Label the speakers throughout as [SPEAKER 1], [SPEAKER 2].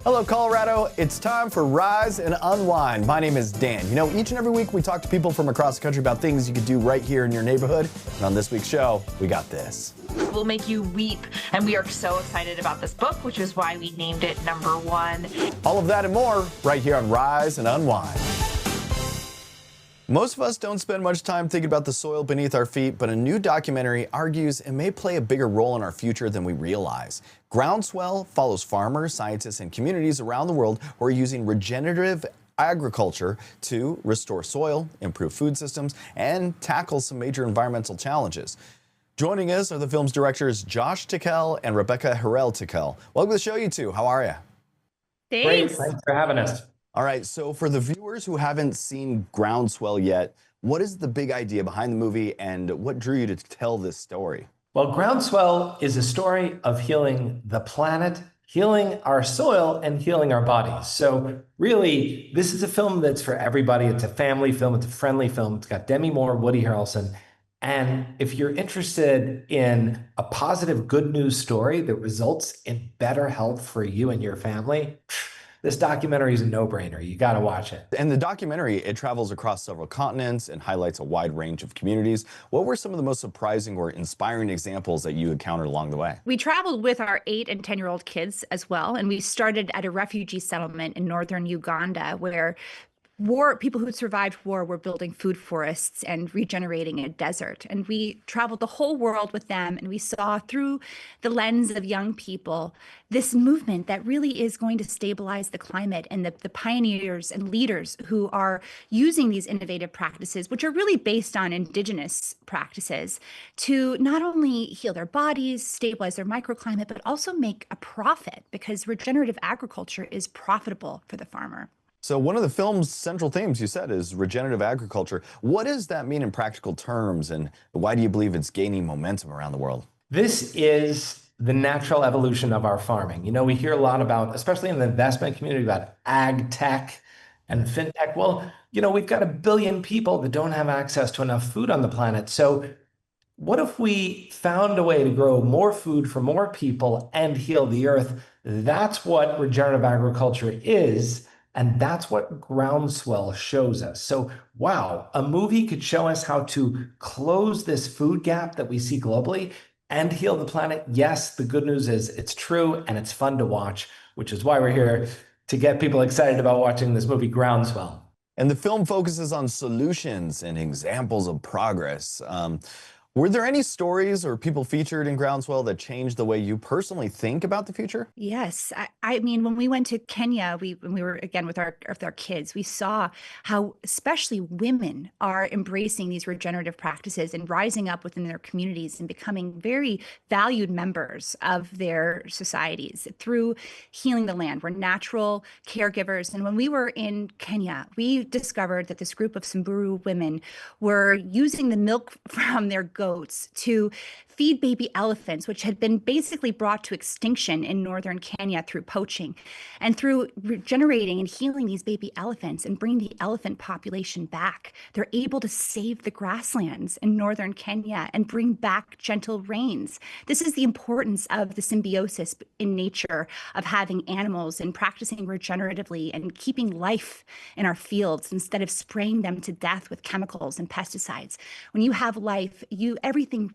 [SPEAKER 1] Hello, Colorado. It's time for Rise and Unwind. My name is Dan. You know, each and every week we talk to people from across the country about things you could do right here in your neighborhood. And on this week's show, we got this.
[SPEAKER 2] Will make you weep, and we are so excited about this book, which is why we named it #1.
[SPEAKER 1] All of that and more right here on Rise and Unwind. Most of us don't spend much time thinking about the soil beneath our feet, but a new documentary argues it may play a bigger role in our future than we realize. Groundswell follows farmers, scientists, and communities around the world who are using regenerative agriculture to restore soil, improve food systems, and tackle some major environmental challenges. Joining us are the film's directors Josh Tickell and Rebecca Harrell Tickell. Welcome to the show, you two. How are you?
[SPEAKER 2] Thanks.
[SPEAKER 3] Great. Thanks for having us.
[SPEAKER 1] All right, so for the viewers who haven't seen Groundswell yet, what is the big idea behind the movie and what drew you to tell this story?
[SPEAKER 3] Well, Groundswell is a story of healing the planet, healing our soil, and healing our bodies. So really, this is a film that's for everybody. It's a family film. It's a friendly film. It's got Demi Moore, Woody Harrelson. And if you're interested in a positive, good news story that results in better health for you and your family, this documentary is a no-brainer. You got to watch it.
[SPEAKER 1] And the documentary, it travels across several continents and highlights a wide range of communities. What were some of the most surprising or inspiring examples that you encountered along the way?
[SPEAKER 4] We traveled with our 8 and 10-year-old kids as well, and we started at a refugee settlement in northern Uganda where people who survived war were building food forests and regenerating a desert. And we traveled the whole world with them, and we saw through the lens of young people this movement that really is going to stabilize the climate, and the pioneers and leaders who are using these innovative practices, which are really based on indigenous practices, to not only heal their bodies, stabilize their microclimate, but also make a profit, because regenerative agriculture is profitable for the farmer.
[SPEAKER 1] So one of the film's central themes, you said, is regenerative agriculture. What does that mean in practical terms, and why do you believe it's gaining momentum around the world?
[SPEAKER 3] This is the natural evolution of our farming. You know, we hear a lot about, especially in the investment community, about ag tech and fintech. Well, you know, we've got 1 billion people that don't have access to enough food on the planet. So what if we found a way to grow more food for more people and heal the earth? That's what regenerative agriculture is. And that's what Groundswell shows us. So, wow, a movie could show us how to close this food gap that we see globally and heal the planet. Yes, the good news is it's true and it's fun to watch, which is why we're here to get people excited about watching this movie, Groundswell.
[SPEAKER 1] And the film focuses on solutions and examples of progress. Were there any stories or people featured in Groundswell that changed the way you personally think about the future?
[SPEAKER 4] Yes. I mean, when we went to Kenya, when we were, again, with our kids, we saw how especially women are embracing these regenerative practices and rising up within their communities and becoming very valued members of their societies through healing the land. We're natural caregivers. And when we were in Kenya, we discovered that this group of Samburu women were using the milk from their goats to feed baby elephants, which had been basically brought to extinction in northern Kenya through poaching. And through regenerating and healing these baby elephants and bringing the elephant population back, they're able to save the grasslands in northern Kenya and bring back gentle rains. This is the importance of the symbiosis in nature of having animals and practicing regeneratively and keeping life in our fields instead of spraying them to death with chemicals and pesticides. When you have life, everything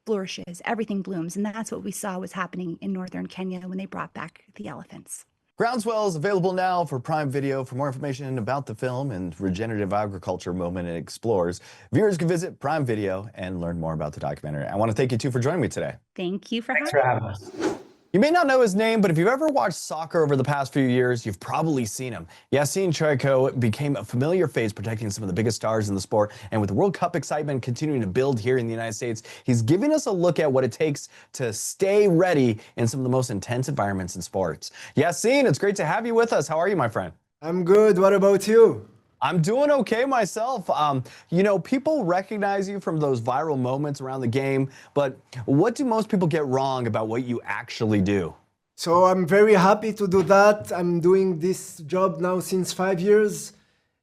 [SPEAKER 4] flourishes, everything blooms. And that's what we saw was happening in northern Kenya when they brought back the elephants.
[SPEAKER 1] Groundswell is available now for Prime Video. For more information about the film and regenerative agriculture movement it explores, viewers can visit Prime Video and learn more about the documentary. I want to thank you two for joining me today.
[SPEAKER 4] Thank you for
[SPEAKER 3] having us.
[SPEAKER 1] You may not know his name, but if you've ever watched soccer over the past few years, you've probably seen him. Yassine Cheuko became a familiar face protecting some of the biggest stars in the sport, and with the World Cup excitement continuing to build here in the United States, he's giving us a look at what it takes to stay ready in some of the most intense environments in sports. Yassine, it's great to have you with us. How are you, my friend?
[SPEAKER 5] I'm good. What about you?
[SPEAKER 1] I'm doing okay myself. You know, people recognize you from those viral moments around the game, but what do most people get wrong about what you actually do?
[SPEAKER 5] So I'm very happy to do that. I'm doing this job now since 5 years.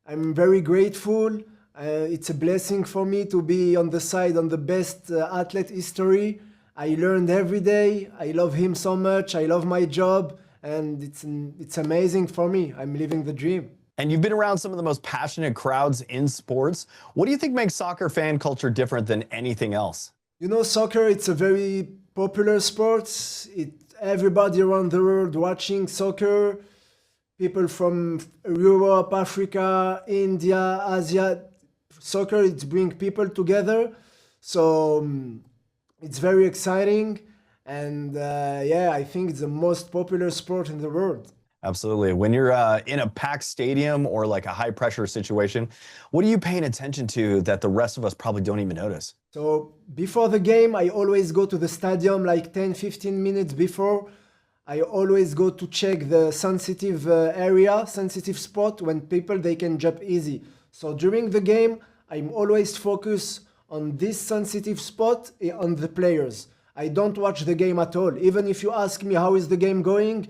[SPEAKER 5] I'm very grateful. It's a blessing for me to be on the best athlete history. I learned every day. I love him so much. I love my job. and it's amazing for me. I'm living the dream.
[SPEAKER 1] And you've been around some of the most passionate crowds in sports. What do you think makes soccer fan culture different than anything else?
[SPEAKER 5] You know, soccer, it's a very popular sport. Everybody around the world watching soccer, people from Europe, Africa, India, Asia. Soccer, it brings people together. So it's very exciting. And yeah, I think it's the most popular sport in the world.
[SPEAKER 1] Absolutely. When you're in a packed stadium or like a high pressure situation, what are you paying attention to that the rest of us probably don't even notice?
[SPEAKER 5] So before the game, I always go to the stadium like 10, 15 minutes before. I always go to check the sensitive area, sensitive spot when people, they can jump easy. So during the game, I'm always focused on this sensitive spot on the players. I don't watch the game at all. Even if you ask me how is the game going,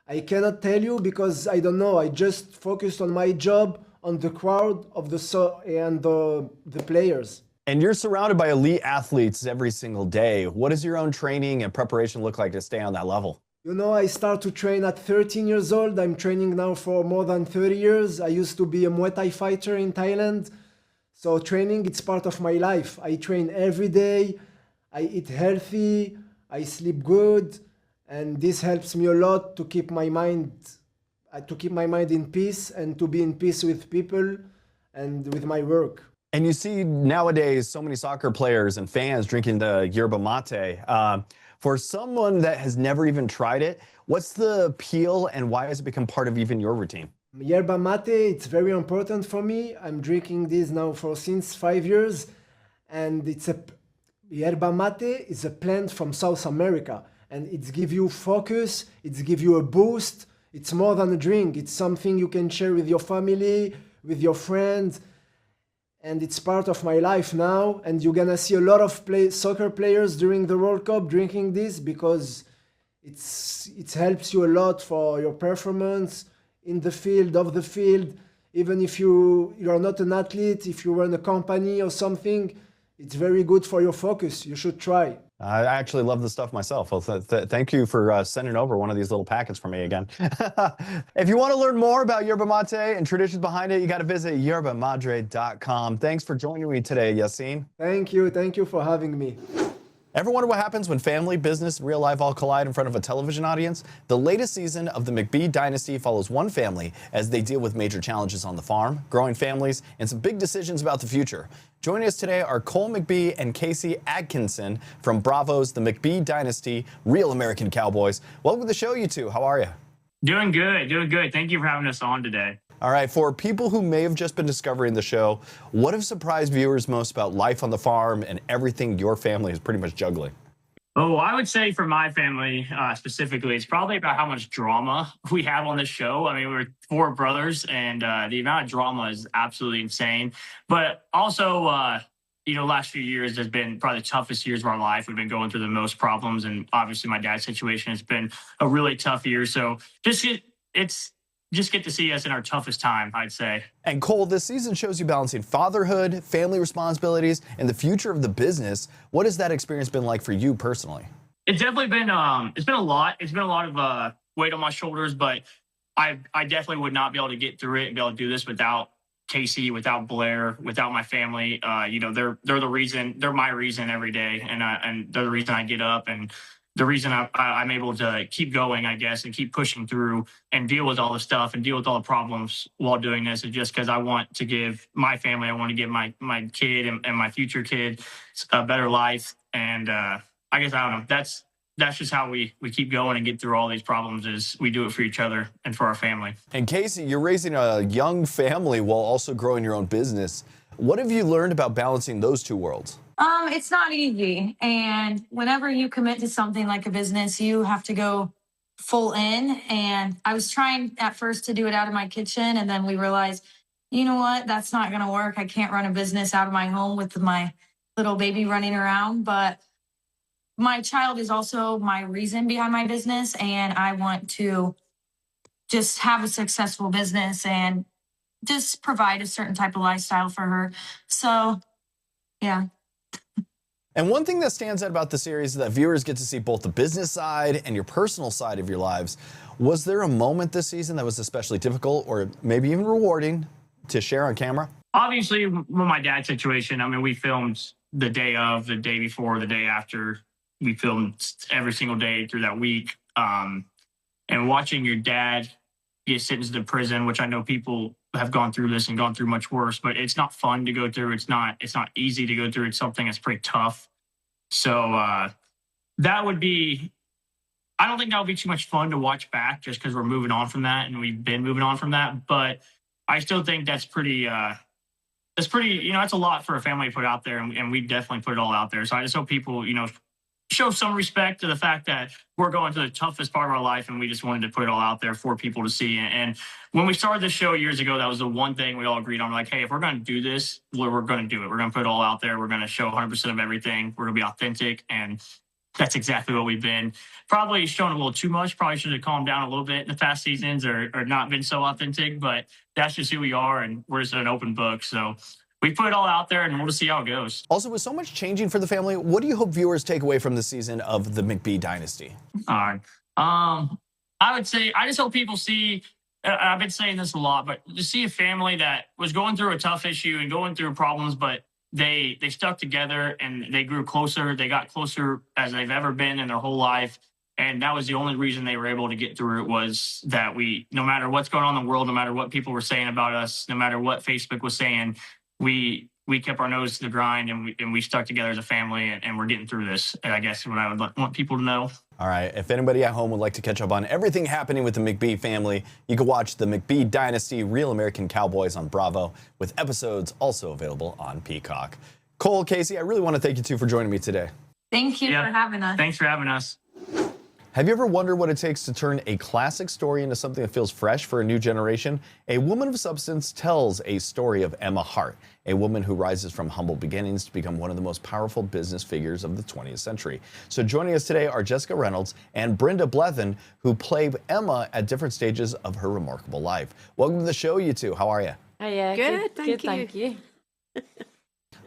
[SPEAKER 5] I cannot tell you because I don't know. I just focused on my job, on the crowd of the players.
[SPEAKER 1] And you're surrounded by elite athletes every single day. What does your own training and preparation look like to stay on that level?
[SPEAKER 5] You know, I start to train at 13 years old. I'm training now for more than 30 years. I used to be a Muay Thai fighter in Thailand. So training, it's part of my life. I train every day. I eat healthy. I sleep good. And this helps me a lot to keep my mind in peace and to be in peace with people and with my work.
[SPEAKER 1] And you see nowadays so many soccer players and fans drinking the yerba mate. For someone that has never even tried it, what's the appeal and why has it become part of even your routine?
[SPEAKER 5] Yerba mate, it's very important for me. I'm drinking this now since 5 years. And yerba mate is a plant from South America. And it gives you focus, it gives you a boost. It's more than a drink. It's something you can share with your family, with your friends. And it's part of my life now. And you're gonna see a lot of soccer players during the World Cup drinking this because it helps you a lot for your performance in the field, off the field. Even if you are not an athlete, if you run a company or something, it's very good for your focus. You should try.
[SPEAKER 1] I actually love this stuff myself. Well, thank you for sending over one of these little packets for me again. If you want to learn more about yerba mate and traditions behind it, you got to visit yerbamadre.com. Thanks for joining me today, Yassine.
[SPEAKER 5] Thank you for having me.
[SPEAKER 1] Ever wonder what happens when family, business, real life all collide in front of a television audience? The latest season of the McBee Dynasty follows one family as they deal with major challenges on the farm, growing families, and some big decisions about the future. Joining us today are Cole McBee and Casey Atkinson from Bravo's The McBee Dynasty, Real American Cowboys. Welcome to the show, you two. How are you?
[SPEAKER 6] Doing good, doing good. Thank you for having us on today.
[SPEAKER 1] All right, for people who may have just been discovering the show, what have surprised viewers most about life on the farm and everything your family is pretty much juggling?
[SPEAKER 6] Oh, I would say for my family specifically, it's probably about how much drama we have on this show. I mean, we're 4 brothers, and the amount of drama is absolutely insane. But also, last few years has been probably the toughest years of our life. We've been going through the most problems, and obviously my dad's situation has been a really tough year. So just get to see us in our toughest time, I'd say.
[SPEAKER 1] And Cole, this season shows you balancing fatherhood, family responsibilities, and the future of the business. What has that experience been like for you personally?
[SPEAKER 6] It's definitely been it's been a lot. It's been a lot of weight on my shoulders, but I definitely would not be able to get through it and be able to do this without Casey, without Blair, without my family. They're the reason, they're my reason every day, and they're the reason I get up and the reason I'm able to keep going, I guess, and keep pushing through and deal with all the stuff and deal with all the problems while doing this is just because I want to give my family, I want to give my kid and my future kid a better life. And I guess, I don't know, that's just how we keep going and get through all these problems is we do it for each other and for our family.
[SPEAKER 1] And Casey, you're raising a young family while also growing your own business. What have you learned about balancing those two worlds?
[SPEAKER 7] It's not easy. And whenever you commit to something like a business, you have to go full in. And I was trying at first to do it out of my kitchen. And then we realized, you know what, that's not going to work. I can't run a business out of my home with my little baby running around. But my child is also my reason behind my business. And I want to just have a successful business and just provide a certain type of lifestyle for her. So, yeah.
[SPEAKER 1] And one thing that stands out about the series is that viewers get to see both the business side and your personal side of your lives. Was there a moment this season that was especially difficult or maybe even rewarding to share on camera?
[SPEAKER 6] Obviously, with my dad's situation, I mean, we filmed the day of, the day before, the day after. We filmed every single day through that week. And watching your dad get sentenced to prison, which I know people have gone through this and gone through much worse, but it's not fun to go through. It's not easy to go through. It's something that's pretty tough. So that would be, I don't think that would be too much fun to watch back just because we're moving on from that and we've been moving on from that. But I still think that's pretty, that's a lot for a family to put out there. And we definitely put it all out there. So I just hope people, show some respect to the fact that we're going through the toughest part of our life and we just wanted to put it all out there for people to see. And when we started this show years ago, that was the one thing we all agreed on. We're like, hey, if we're going to do this, we're going to do it. We're going to put it all out there. We're going to show 100% of everything. We're going to be authentic. And that's exactly what we've been. Probably shown a little too much. Probably should have calmed down a little bit in the past seasons or not been so authentic. But that's just who we are. And we're just an open book. So we put it all out there and we'll just see how it goes.
[SPEAKER 1] Also, with so much changing for the family, what do you hope viewers take away from the season of the McBee Dynasty?
[SPEAKER 6] All right. I would say, I just hope people see, I've been saying this a lot, but to see a family that was going through a tough issue and going through problems, but they stuck together and they grew closer. They got closer as they've ever been in their whole life. And that was the only reason they were able to get through it, was that no matter what's going on in the world, no matter what people were saying about us, no matter what Facebook was saying, we kept our nose to the grind and we stuck together as a family and we're getting through this. And I guess what I would want people to know.
[SPEAKER 1] All right. If anybody at home would like to catch up on everything happening with the McBee family, you can watch the McBee Dynasty Real American Cowboys on Bravo, with episodes also available on Peacock. Cole, Casey, I really want to thank you two for joining me today.
[SPEAKER 7] Thank you for having us.
[SPEAKER 6] Thanks for having us.
[SPEAKER 1] Have you ever wondered what it takes to turn a classic story into something that feels fresh for a new generation? A Woman of Substance tells a story of Emma Hart, a woman who rises from humble beginnings to become one of the most powerful business figures of the 20th century. So joining us today are Jessica Reynolds and Brenda Blethyn, who play Emma at different stages of her remarkable life. Welcome to the show, you two. How are you?
[SPEAKER 8] Good, thank you.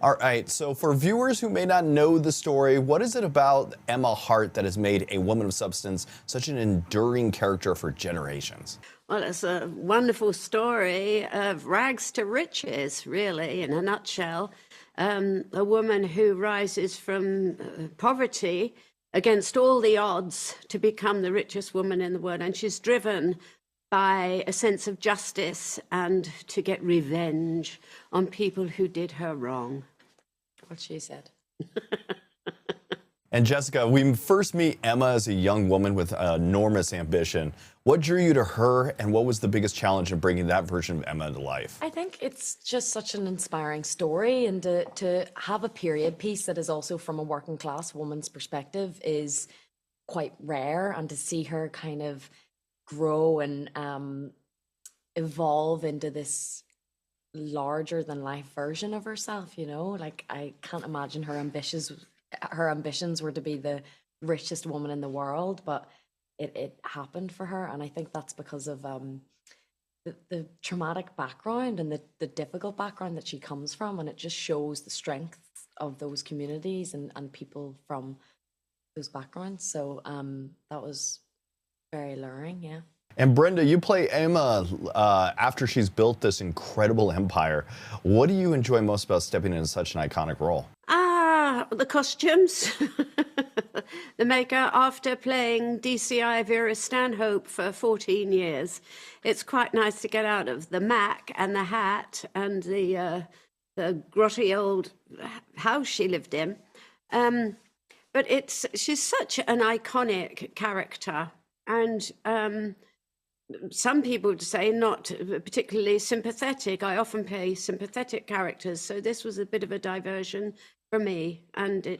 [SPEAKER 1] All right, so for viewers who may not know the story, what is it about Emma Hart that has made a Woman of Substance such an enduring character for generations?
[SPEAKER 8] Well, it's a wonderful story of rags to riches, really, in a nutshell. A woman who rises from poverty against all the odds to become the richest woman in the world. And she's driven by a sense of justice and to get revenge on people who did her wrong. What she said.
[SPEAKER 1] And Jessica, we first meet Emma as a young woman with enormous ambition. What drew you to her, and what was the biggest challenge in bringing that version of Emma to life?
[SPEAKER 9] I think it's just such an inspiring story, and to have a period piece that is also from a working class woman's perspective is quite rare, and to see her kind of grow and evolve into this larger than life version of herself, like I can't imagine her ambitions were to be the richest woman in the world, but it happened for her. And I think that's because of the traumatic background and the difficult background that she comes from, and it just shows the strength of those communities and people from those backgrounds. So that was very alluring, yeah.
[SPEAKER 1] And Brenda, you play Emma after she's built this incredible empire. What do you enjoy most about stepping into such an iconic role?
[SPEAKER 8] The costumes. The makeup. After playing DCI Vera Stanhope for 14 years, it's quite nice to get out of the Mac and the hat and the grotty old house she lived in. But she's such an iconic character, and some people would say not particularly sympathetic. I often play sympathetic characters, so this was a bit of a diversion for me, and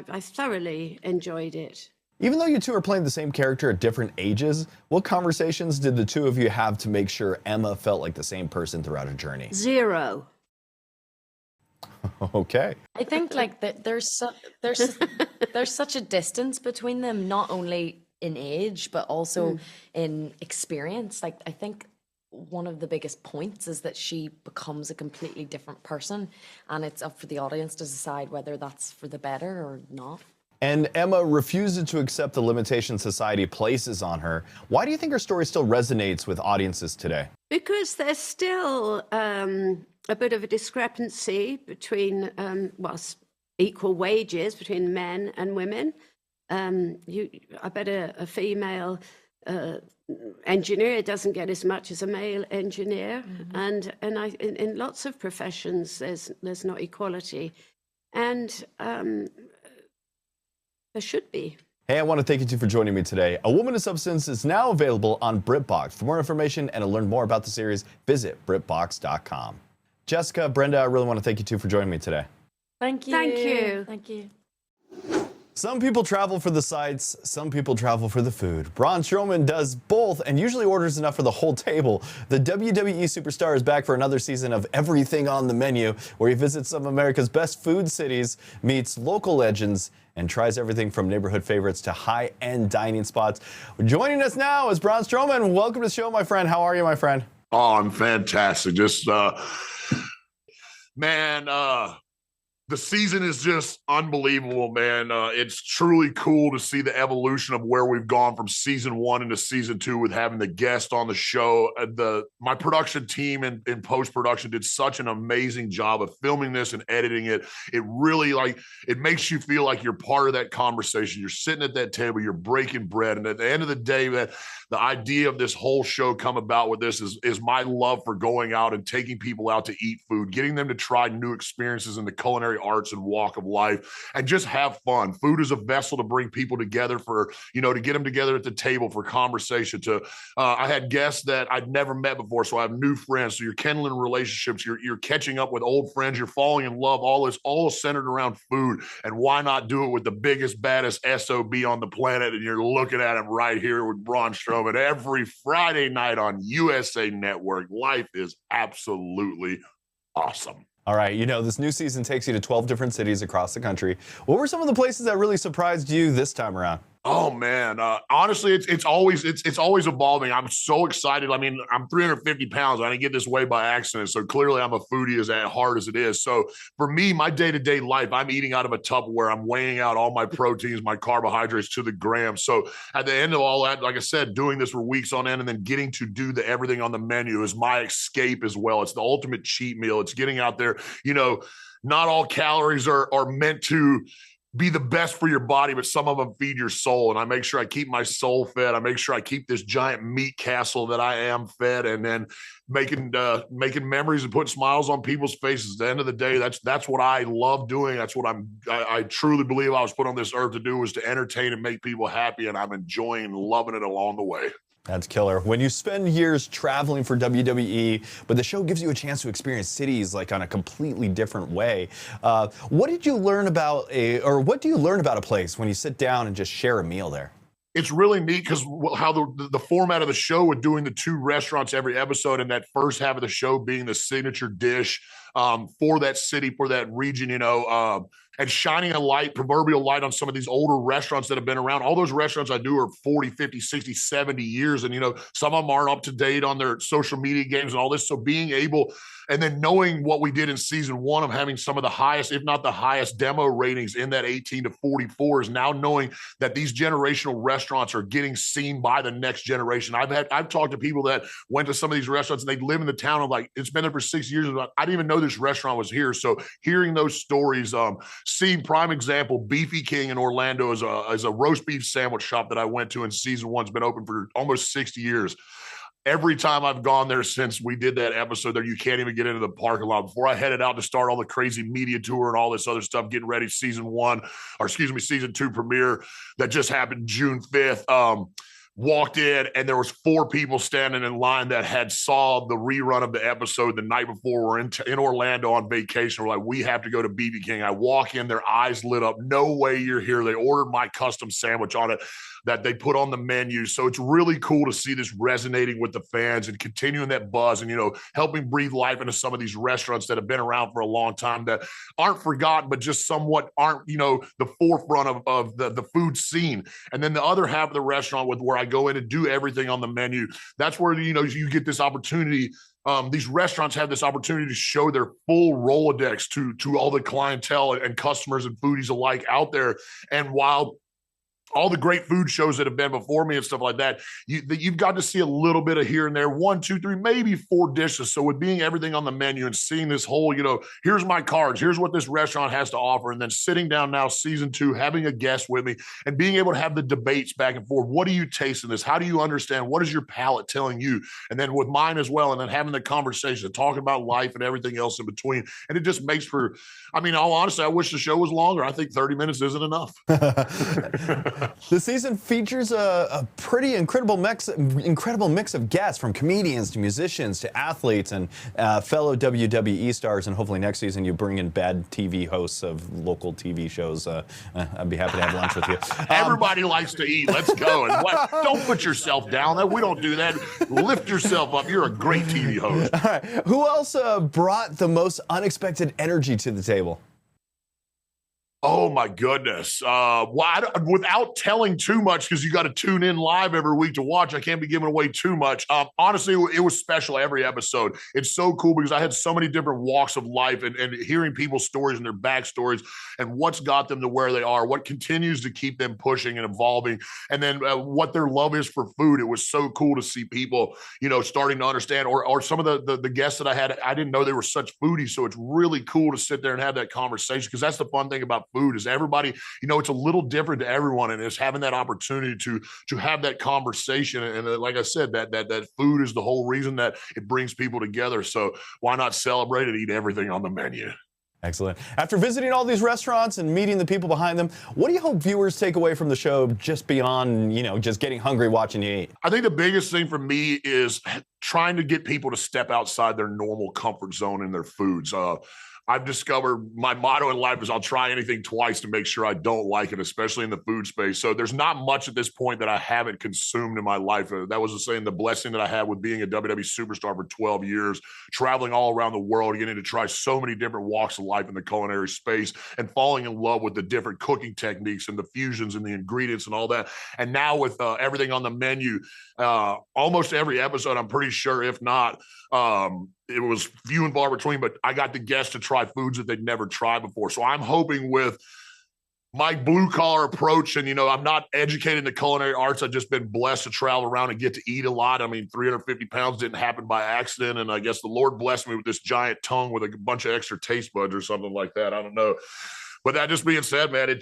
[SPEAKER 8] I thoroughly enjoyed it.
[SPEAKER 1] Even though you two are playing the same character at different ages, what conversations did the two of you have to make sure Emma felt like the same person throughout her journey?
[SPEAKER 8] Zero.
[SPEAKER 1] Okay.
[SPEAKER 9] I think like that there's such a distance between them, not only in age but also in experience. Like I think one of the biggest points is that she becomes a completely different person, and it's up for the audience to decide whether that's for the better or not.
[SPEAKER 1] And Emma refuses to accept the limitations society places on her. Why do you think her story still resonates with audiences today?
[SPEAKER 8] Because there's still a bit of a discrepancy between, equal wages between men and women. I bet a female engineer doesn't get as much as a male engineer, and in lots of professions there's not equality, and there should be.
[SPEAKER 1] Hey, I want to thank you two for joining me today. A Woman of Substance is now available on BritBox. For more information and to learn more about the series, visit BritBox.com. Jessica, Brenda, I really want to thank you two for joining me today.
[SPEAKER 9] Thank you.
[SPEAKER 8] Thank you.
[SPEAKER 9] Thank you.
[SPEAKER 1] Some people travel for the sights, some people travel for the food. Braun Strowman does both and usually orders enough for the whole table. The WWE superstar is back for another season of Everything on the Menu, where he visits some of America's best food cities, meets local legends, and tries everything from neighborhood favorites to high-end dining spots. Joining us now is Braun Strowman. Welcome to the show, my friend. How are you, my friend?
[SPEAKER 10] Oh, I'm fantastic. Just, the season is just unbelievable, man. It's truly cool to see the evolution of where we've gone from season 1 into season 2 with having the guest on the show. My production team in post-production did such an amazing job of filming this and editing it. It really, it makes you feel like you're part of that conversation. You're sitting at that table, you're breaking bread. And at the end of the day, the idea of this whole show come about with this is my love for going out and taking people out to eat food, getting them to try new experiences in the culinary arts and walk of life, and just have fun. Food is a vessel to bring people together to get them together at the table for conversation. I had guests that I'd never met before, so I have new friends. So you're kindling relationships, you're catching up with old friends, you're falling in love. All centered around food. And why not do it with the biggest, baddest SOB on the planet? And you're looking at him right here with Braun Strowman every Friday night on USA Network. Life is absolutely awesome.
[SPEAKER 1] All right, this new season takes you to 12 different cities across the country. What were some of the places that really surprised you this time around?
[SPEAKER 10] Oh man, honestly, it's always evolving. I'm so excited. I mean, I'm 350 pounds. I didn't get this way by accident. So clearly I'm a foodie as hard as it is. So for me, my day-to-day life, I'm eating out of a Tupperware. I'm weighing out all my proteins, my carbohydrates to the gram. So at the end of all that, like I said, doing this for weeks on end and then getting to do the everything on the menu is my escape as well. It's the ultimate cheat meal. It's getting out there. Not all calories are meant to be the best for your body, but some of them feed your soul. And I make sure I keep my soul fed. I make sure I keep this giant meat castle that I am fed, and then making memories and putting smiles on people's faces. At the end of the day, that's what I love doing. That's what I truly believe I was put on this earth to do, was to entertain and make people happy. And I'm enjoying and loving it along the way.
[SPEAKER 1] That's killer. When you spend years traveling for WWE, but the show gives you a chance to experience cities on a completely different way. What do you learn about a place when you sit down and just share a meal there?
[SPEAKER 10] It's really neat because how the format of the show with doing the 2 restaurants every episode, and that first half of the show being the signature dish for that city, for that region, and shining a light, proverbial light on some of these older restaurants that have been around. All those restaurants I do are 40, 50, 60, 70 years. And, some of them aren't up to date on their social media games and all this. So being able, and then knowing what we did in season 1 of having some of the highest, if not the highest demo ratings in that 18 to 44, is now knowing that these generational restaurants are getting seen by the next generation. I've talked to people that went to some of these restaurants and they live in the town of it's been there for 6 years. I didn't even know this restaurant was here. So hearing those stories, seeing prime example, Beefy King in Orlando is a roast beef sandwich shop that I went to in season 1. It's been open for almost 60 years. Every time I've gone there since we did that episode there, you can't even get into the parking lot. Before I headed out to start all the crazy media tour and all this other stuff, getting ready season 2 premiere that just happened June 5th. Walked in and there was 4 people standing in line that had saw the rerun of the episode the night before. We're in Orlando on vacation. We're like, we have to go to BB King. I walk in, their eyes lit up. No way you're here. They ordered my custom sandwich on it that they put on the menu. So it's really cool to see this resonating with the fans and continuing that buzz and, helping breathe life into some of these restaurants that have been around for a long time that aren't forgotten, but just somewhat aren't, the forefront of the food scene. And then the other half of the restaurant where I I go in and do everything on the menu. That's where, you know, you get this opportunity. These restaurants have this opportunity to show their full Rolodex to all the clientele and customers and foodies alike out there. And while all the great food shows that have been before me and stuff like that, you've got to see a little bit of here and there, 1, 2, 3, maybe 4 dishes. So with being everything on the menu and seeing this whole, you know, here's my cards, here's what this restaurant has to offer, and then sitting down now, season 2, having a guest with me and being able to have the debates back and forth. What do you taste in this? How do you understand? What is your palate telling you? And then with mine as well, and then having the conversation, talking about life and everything else in between. And it just makes for, I mean, all honestly, I wish the show was longer. I think 30 minutes isn't enough.
[SPEAKER 1] The season features a pretty incredible mix of guests, from comedians to musicians to athletes and fellow WWE stars. And hopefully next season you bring in bad TV hosts of local TV shows. I'd be happy to have lunch with you.
[SPEAKER 10] Everybody likes to eat. Let's go. And don't put yourself down. We don't do that. Lift yourself up. You're a great TV host.
[SPEAKER 1] All right. Who else brought the most unexpected energy to the table?
[SPEAKER 10] Oh my goodness. Without telling too much, because you got to tune in live every week to watch, I can't be giving away too much. Honestly, it was special every episode. It's so cool because I had so many different walks of life and hearing people's stories and their backstories and what's got them to where they are, what continues to keep them pushing and evolving, and then what their love is for food. It was so cool to see people, you know, starting to understand, or some of the guests that I had, I didn't know they were such foodies. So it's really cool to sit there and have that conversation, because that's the fun thing about food is everybody, you know, it's a little different to everyone, and it's having that opportunity to have that conversation. And like I said, that food is the whole reason that it brings people together. So why not celebrate and eat everything on the menu?
[SPEAKER 1] Excellent. After visiting all these restaurants and meeting the people behind them, what do you hope viewers take away from the show, just beyond, you know, just getting hungry watching you eat?
[SPEAKER 10] I think the biggest thing for me is trying to get people to step outside their normal comfort zone in their foods. I've discovered my motto in life is I'll try anything twice to make sure I don't like it, especially in the food space. So there's not much at this point that I haven't consumed in my life. That was the blessing that I had with being a WWE superstar for 12 years, traveling all around the world, getting to try so many different walks of life in the culinary space and falling in love with the different cooking techniques and the fusions and the ingredients and all that. And now with everything on the menu, almost every episode, I'm pretty sure, if not, it was few and far between, but I got the guests to try foods that they'd never tried before. So I'm hoping with my blue collar approach, and, you know, I'm not educated in the culinary arts. I've just been blessed to travel around and get to eat a lot. I mean, 350 pounds didn't happen by accident. And I guess the Lord blessed me with this giant tongue with a bunch of extra taste buds or something like that. I don't know. But that just being said, man,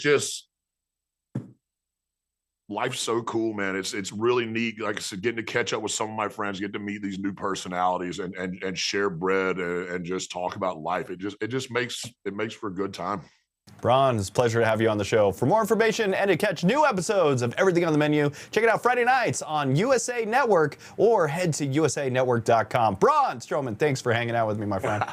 [SPEAKER 10] life's so cool, man. It's really neat. Like I said, getting to catch up with some of my friends, get to meet these new personalities and share bread and just talk about life. It makes for a good time.
[SPEAKER 1] Braun, it's a pleasure to have you on the show. For more information and to catch new episodes of Everything on the Menu, check it out Friday nights on USA Network or head to usanetwork.com. Braun Strowman, thanks for hanging out with me, my friend.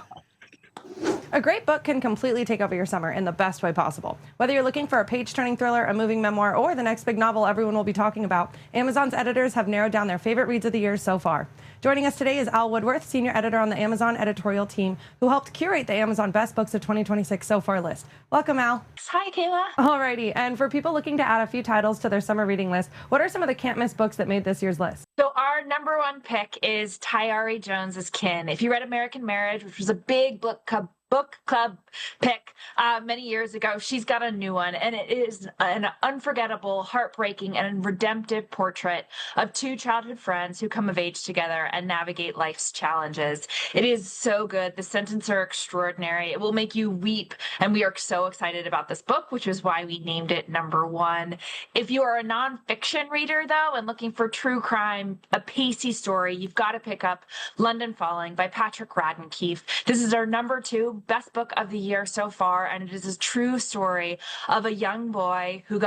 [SPEAKER 11] A great book can completely take over your summer in the best way possible. Whether you're looking for a page-turning thriller, a moving memoir, or the next big novel everyone will be talking about, Amazon's editors have narrowed down their favorite reads of the year so far. Joining us today is Al Woodworth, senior editor on the Amazon editorial team, who helped curate the Amazon Best Books of 2026 so far list. Welcome, Al.
[SPEAKER 2] Hi, Kayla.
[SPEAKER 11] Alrighty, and for people looking to add a few titles to their summer reading list, what are some of the can't-miss books that made this year's list?
[SPEAKER 2] So our number one pick is Tayari Jones's Kin. If you read American Marriage, which was a big book club pick many years ago, she's got a new one, and it is an unforgettable, heartbreaking, and redemptive portrait of two childhood friends who come of age together and navigate life's challenges. It is so good. The sentences are extraordinary. It will make you weep, and we are so excited about this book, which is why we named it number one. If you are a nonfiction reader, though, and looking for true crime, a pacey story, you've got to pick up London Falling by Patrick Radden Keefe. This is our number two best book of the year so far, and it is a true story of a young boy who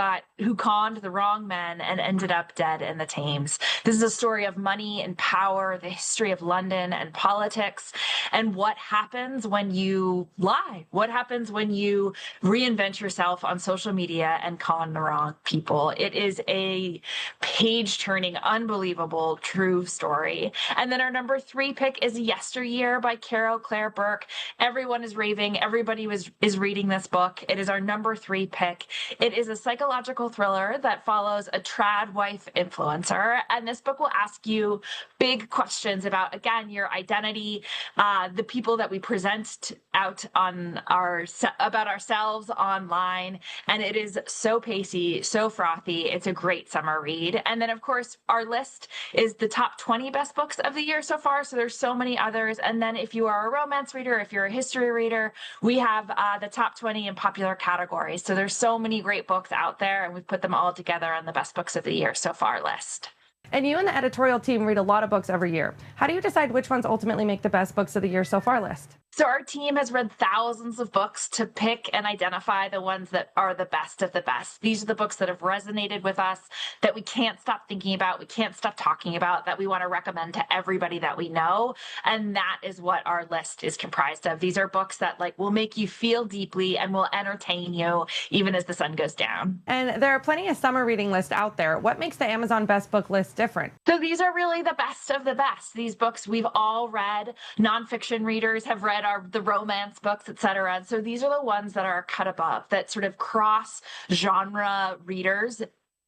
[SPEAKER 2] conned the wrong men and ended up dead in the Thames. This is a story of money and power, the history of London and politics, and what happens when you lie. What happens when you reinvent yourself on social media and con the wrong people. It is a page-turning, unbelievable, true story. And then our number three pick is Yesteryear by Carol Claire Burke. Everyone Everyone is raving. Everybody is reading this book. It is our number 3 pick. It is a psychological thriller that follows a trad wife influencer. And this book will ask you big questions about, again, your identity, the people that we present out on about ourselves online. And it is so pacey, so frothy. It's a great summer read. And then, of course, our list is the top 20 best books of the year so far. So there's so many others. And then if you are a romance reader, if you're a history reader, we have the top 20 in popular categories. So there's so many great books out there, and we've put them all together on the best books of the year so far list.
[SPEAKER 11] And you and the editorial team read a lot of books every year. How do you decide which ones ultimately make the best books of the year so far list?
[SPEAKER 2] So our team has read thousands of books to pick and identify the ones that are the best of the best. These are the books that have resonated with us, that we can't stop thinking about, we can't stop talking about, that we want to recommend to everybody that we know. And that is what our list is comprised of. These are books that will make you feel deeply and will entertain you even as the sun goes down.
[SPEAKER 11] And there are plenty of summer reading lists out there. What makes the Amazon Best Book list different?
[SPEAKER 2] So these are really the best of the best. These books we've all read. Nonfiction readers have read the romance books, etc. So these are the ones that are cut above, that sort of cross genre readers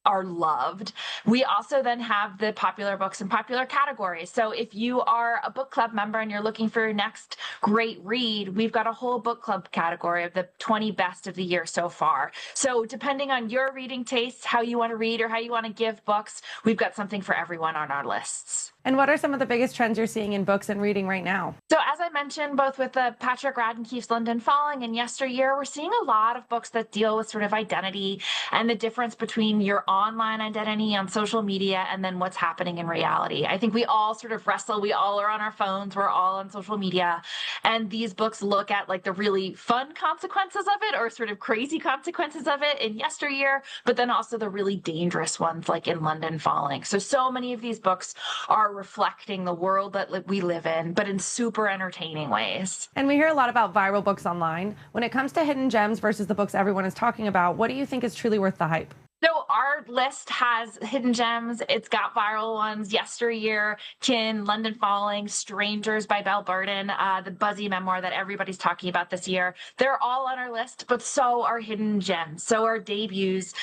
[SPEAKER 2] are loved. We also then have the popular books and popular categories. So if you are a book club member and you're looking for your next great read, we've got a whole book club category of the 20 best of the year so far. So depending on your reading tastes, how you want to read or how you want to give books, we've got something for everyone on our lists.
[SPEAKER 11] And what are some of the biggest trends you're seeing in books and reading right now?
[SPEAKER 2] So as I mentioned, both with the Patrick Radcliffe's London Falling and Yesteryear, we're seeing a lot of books that deal with sort of identity and the difference between your online identity on social media and then what's happening in reality. I think we all sort of wrestle. We all are on our phones. We're all on social media. And these books look at the really fun consequences of it or sort of crazy consequences of it in Yesteryear, but then also the really dangerous ones like in London Falling. So many of these books are reflecting the world that we live in, but in super entertaining ways.
[SPEAKER 11] And we hear a lot about viral books online. When it comes to hidden gems versus the books everyone is talking about, what do you think is truly worth the hype?
[SPEAKER 2] So our list has hidden gems. It's got viral ones: Yesteryear, Kin, London Falling, Strangers by Belle Burden, the buzzy memoir that everybody's talking about this year. They're all on our list, but so are hidden gems. So are debuts,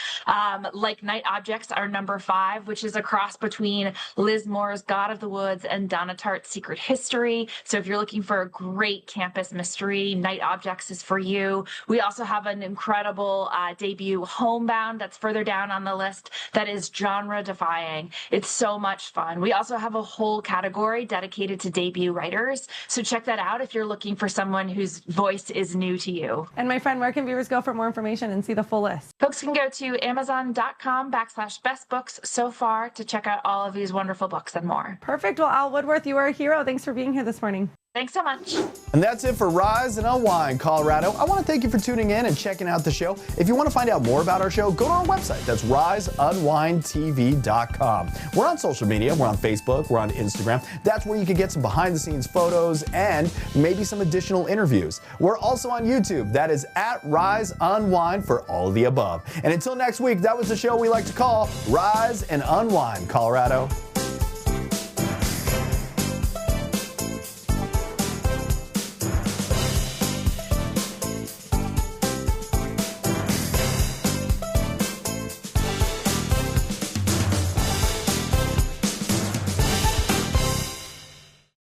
[SPEAKER 2] like Night Objects, our number 5, which is a cross between Liz Moore's God of the Woods and Donna Tartt's Secret History. So if you're looking for a great campus mystery, Night Objects is for you. We also have an incredible debut, Homebound, that's further down on the list, that is genre defying. It's so much fun. We also have a whole category dedicated to debut writers. So check that out if you're looking for someone whose voice is new to you.
[SPEAKER 11] And my friend, where can viewers go for more information and see the full list?
[SPEAKER 2] Folks can go to amazon.com/bestbooks so far to check out all of these wonderful books and more.
[SPEAKER 11] Perfect. Well, Al Woodworth, you are a hero. Thanks for being here this morning.
[SPEAKER 2] Thanks so much.
[SPEAKER 1] And that's it for Rise and Unwind, Colorado. I want to thank you for tuning in and checking out the show. If you want to find out more about our show, go to our website. That's riseunwindtv.com. We're on social media. We're on Facebook. We're on Instagram. That's where you can get some behind-the-scenes photos and maybe some additional interviews. We're also on YouTube. That is at Rise Unwind for all of the above. And until next week, that was the show we like to call Rise and Unwind, Colorado.